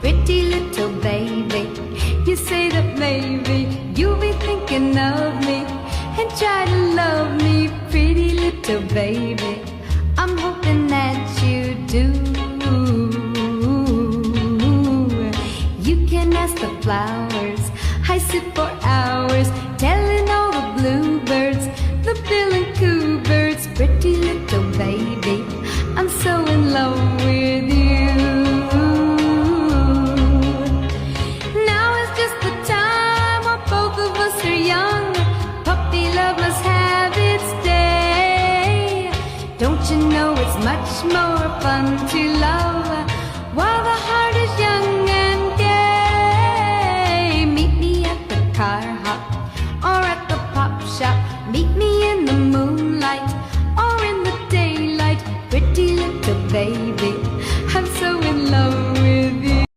pretty little baby. You say that maybe you'll be thinking of me and try to love me, pretty little baby. I'm hoping that you do. You can ask the flowers, I sit for hours telling all the bluebirds, the bill and coo birds, pretty little baby, I'm so in love with you. Now is just the time when both of us are young. Puppy love must have its day. Don't you know it's much more fun to love while the heart is young and gay? Meet me at the car hop,